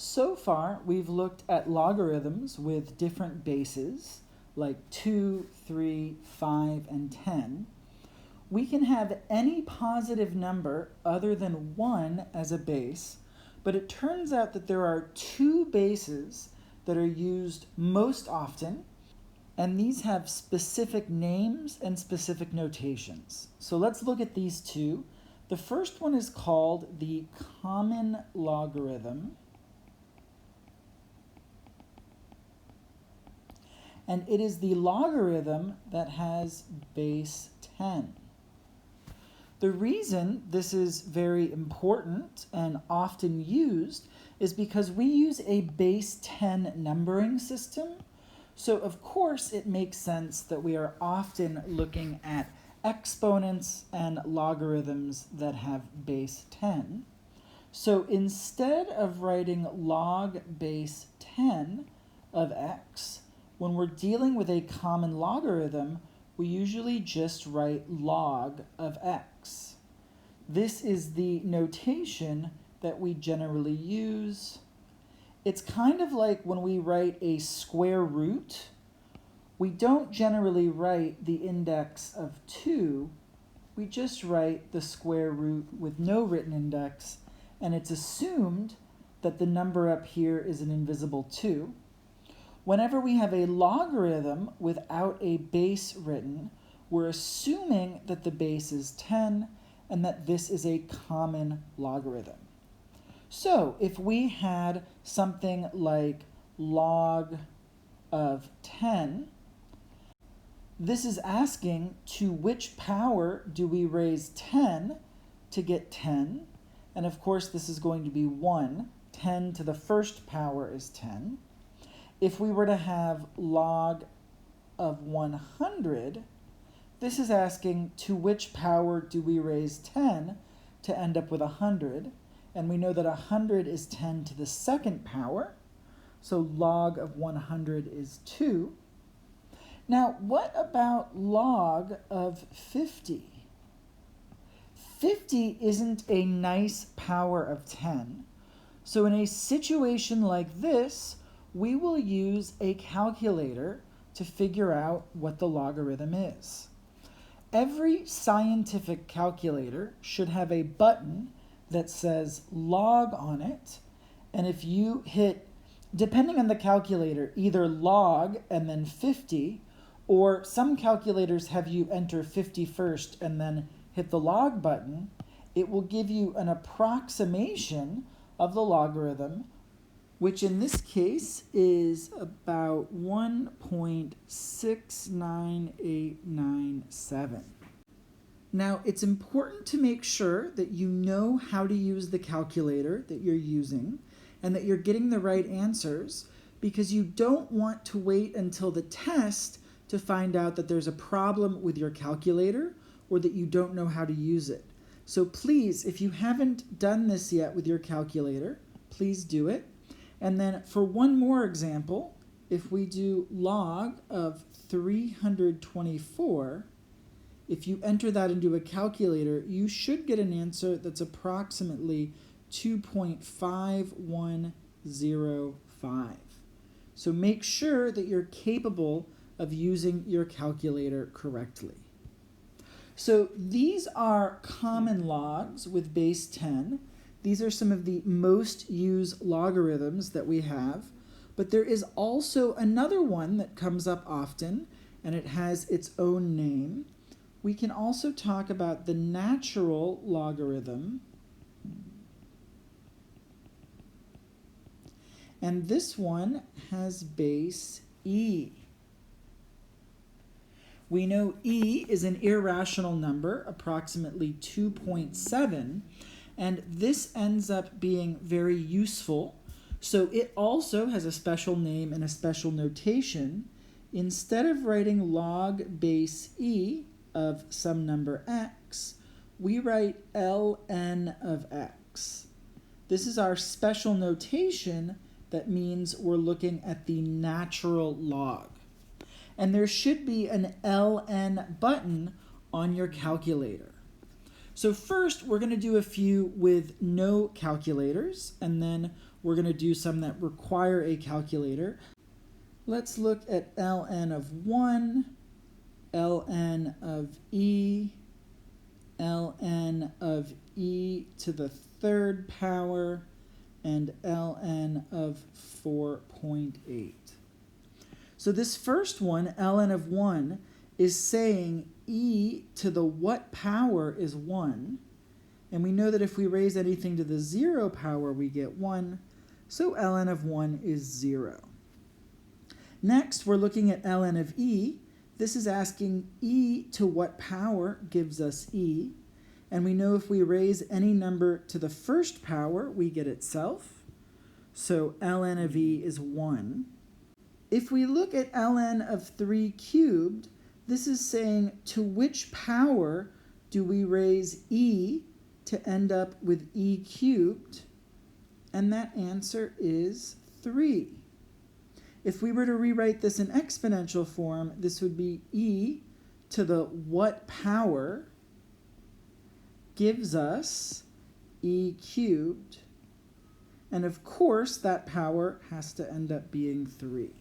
So far, we've looked at logarithms with different bases, like 2, 3, 5, and 10. We can have any positive number other than 1 as a base, but it turns out that there are two bases that are used most often, and these have specific names and specific notations. So let's look at these two. The first one is called the common logarithm, and it is the logarithm that has base 10. The reason this is very important and often used is because we use a base 10 numbering system. So of course it makes sense that we are often looking at exponents and logarithms that have base 10. So instead of writing log base 10 of x, when we're dealing with a common logarithm, we usually just write log of x. This is the notation that we generally use. It's kind of like when we write a square root. We don't generally write the index of 2. We just write the square root with no written index, and it's assumed that the number up here is an invisible 2. Whenever we have a logarithm without a base written, we're assuming that the base is 10 and that this is a common logarithm. So if we had something like log of 10, this is asking to which power do we raise 10 to get 10? And of course this is going to be 1. 10 to the first power is 10. If we were to have log of 100, this is asking to which power do we raise 10 to end up with 100. And we know that 100 is 10 to the second power. So log of 100 is 2. Now, what about log of 50? 50 isn't a nice power of 10. So in a situation like this, we will use a calculator to figure out what the logarithm is. Every scientific calculator should have a button that says log on it, and if you hit, depending on the calculator, either log and then 50, or some calculators have you enter 50 first and then hit the log button, it will give you an approximation of the logarithm, which in this case is about 1.69897. Now, it's important to make sure that you know how to use the calculator that you're using and that you're getting the right answers, because you don't want to wait until the test to find out that there's a problem with your calculator or that you don't know how to use it. So please, if you haven't done this yet with your calculator, please do it. And then for one more example, if we do log of 324, if you enter that into a calculator, you should get an answer that's approximately 2.5105. So make sure that you're capable of using your calculator correctly. So these are common logs with base 10. These are some of the most used logarithms that we have, but there is also another one that comes up often, and it has its own name. We can also talk about the natural logarithm, and this one has base e. We know e is an irrational number, approximately 2.7, and this ends up being very useful. So it also has a special name and a special notation. Instead of writing log base e of some number x, we write ln of x. This is our special notation that means we're looking at the natural log. And there should be an ln button on your calculator. So first, we're going to do a few with no calculators, and then we're going to do some that require a calculator. Let's look at ln of 1, ln of e, ln of e to the third power, and ln of 4.8. So this first one, ln of 1, is saying e to the what power is 1, and we know that if we raise anything to the 0 power, we get 1, so ln of 1 is 0. Next, we're looking at ln of e. This is asking e to what power gives us e, and we know if we raise any number to the first power, we get itself, so ln of e is 1. If we look at ln of 3 cubed, this is saying to which power do we raise e to end up with e cubed? And that answer is 3. If we were to rewrite this in exponential form, this would be e to the what power gives us e cubed. And of course, that power has to end up being 3.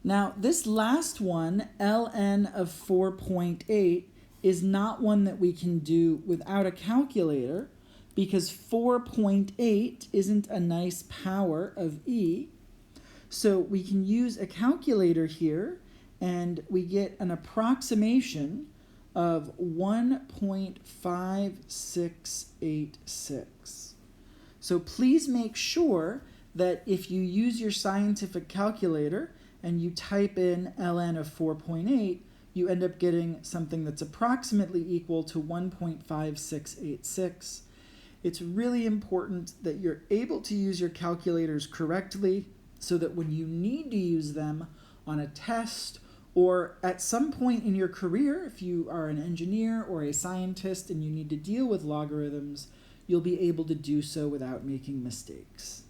Now, this last one, ln of 4.8, is not one that we can do without a calculator because 4.8 isn't a nice power of e. So we can use a calculator here, and we get an approximation of 1.5686. So please make sure that if you use your scientific calculator and you type in ln of 4.8, you end up getting something that's approximately equal to 1.5686. It's really important that you're able to use your calculators correctly so that when you need to use them on a test or at some point in your career, if you are an engineer or a scientist and you need to deal with logarithms, you'll be able to do so without making mistakes.